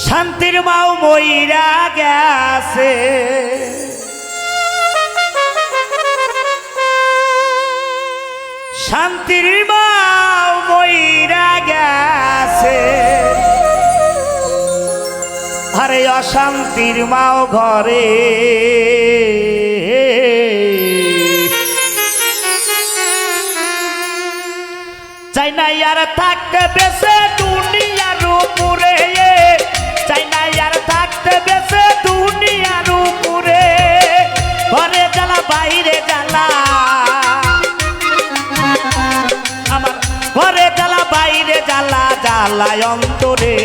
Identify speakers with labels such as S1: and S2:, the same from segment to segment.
S1: শান্তির মাও মইরা গেছে, শান্তির মাও মইরা গেছে, আরে অশান্তির মাও ঘরে চাই না আর থাকতে বেঁচে দুনিয়ার উপরে, চাই না আর থাকতে বেঁচে দুনিয়ার উপরে, ঘরে জ্বালা বাইরে জ্বালা, আমার ঘরে জ্বালা বাইরে জ্বালা, জ্বালায় অন্তরে।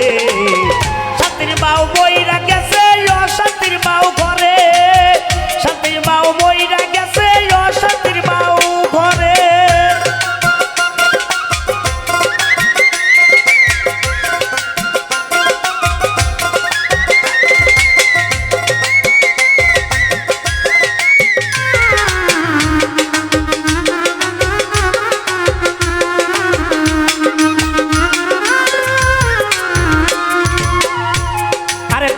S1: শান্তির মাও মইরা গেছে, অশান্তির মাও ঘরে, শান্তির মাও মইরা গেছে, অশান্তির মাও ঘরে।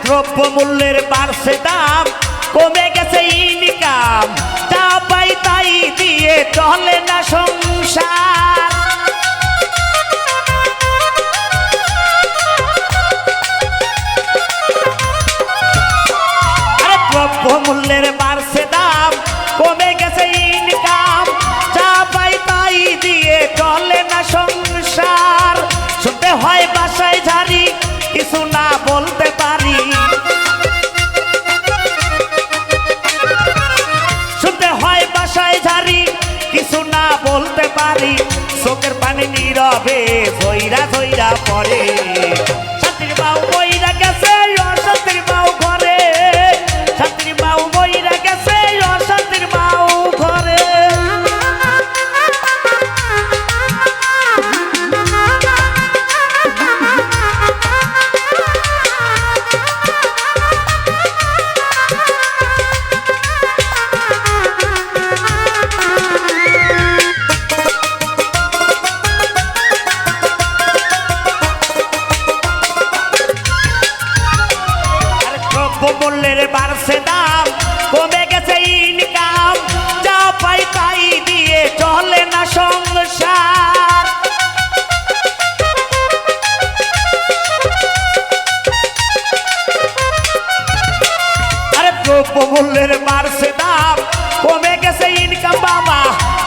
S1: দ্রব্যমূল্যের বাড়ছে দাম, কমে গেছে ইনকাম, যা পাই তাই দিয়ে চলে না সংসার। আরে দ্রব্যমূল্যের বাড়ছে দাম, কমে গেছে ইনকাম, যা পাই তাই দিয়ে চলে না সংসার। শুনতে হয় বাসায় ঝাড়ি, কিছু না বলতে পারি, শুনতে হয় বাসায় ঝাড়ি, কিছু না বলতে পারি, চোখের পানি নীরবে ধইরা ধইরা পড়ে। শান্তির মাও মইরা গেছে, অশান্তির মাও ঘরে, শান্তির মাও মইরা গেছে, অশান্তির মাও ঘরে। দ্রব্যমূল্যের বাড়ছে দাম, কমে গেছে ইনকাম, যা পাই তাই দিয়ে চলে না সংসার। আরে দ্রব্যমূল্যের বাড়ছে দাম, কমে গেছে ইনকাম বাবা,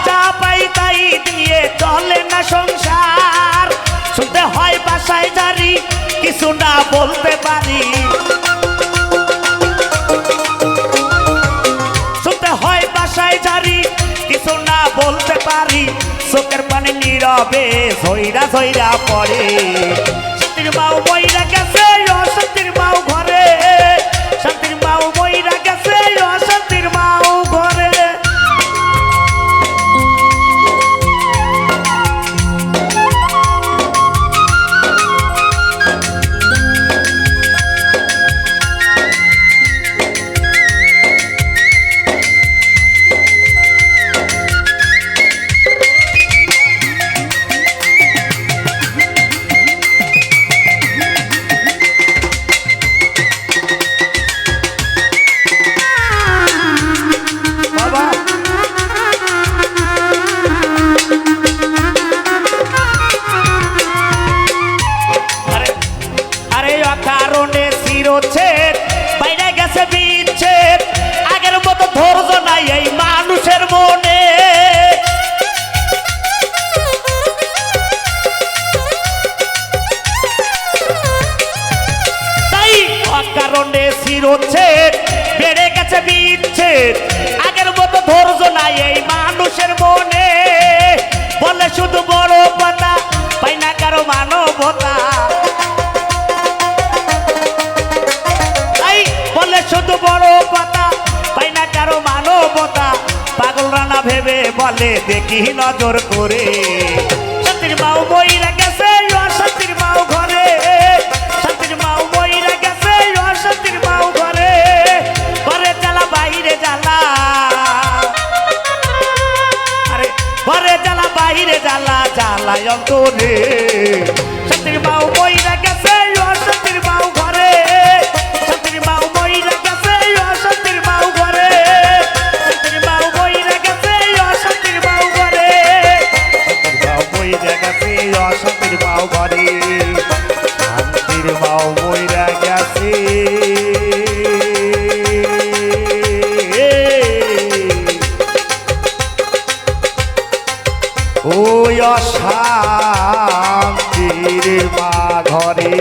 S1: যা পাই তাই দিয়ে চলে না সংসার। শুনতে হয় বাসায় ঝাড়ি, কিছু না বলতে পারি, কিছু না বলতে পারি, চোখের পানি নীরবে ধইরা ধইরা পড়ে। শান্তির মাও মইরা গেছে, অশান্তির মাও ঘরে, শান্তির মাও মইরা গেছে, অশান্তির মাও ঘরে। বাইরে গেছে বিচ্ছেদ, আগের মতো ধৈর্য নাই এই মানুষের মনে। তাই অকারণে শিরোচ্ছেদ, বেড়ে গেছে বিচ্ছেদ, আগের মতো ধৈর্য নাই এই মানুষের মনে। বলে শুধু বড় কথা, পাই না কারো মানবতা, বলে শুধু বড় কথা, পাই না কারো মানবতা। পাগল রানা ভেবে বলে দেখি নজর করে। শান্তির মাও মইরা গেছে, অশান্তির মাও ঘরে, শান্তির মাও মইরা গেছে, অশান্তির মাও ঘরে, ঘরে জ্বালা বাইরে জ্বালা, আরে ঘরে জ্বালা বাহিরে জ্বালা জ্বালায় অন্তরে শান্তির মাও মইরা গেছে অশান্তির মাও ঘরে শান্তির মাও মইরা গেছে অশান্তির মাও ঘরে শান্তির মাও মইরা গেছে অশান্তির মাও ঘরে শান্তির মাও মইরা গেছে অশান্তির মাও ঘরে শান্তির মাও মইরা গেছে ওই অশান্তির মা ঘরে।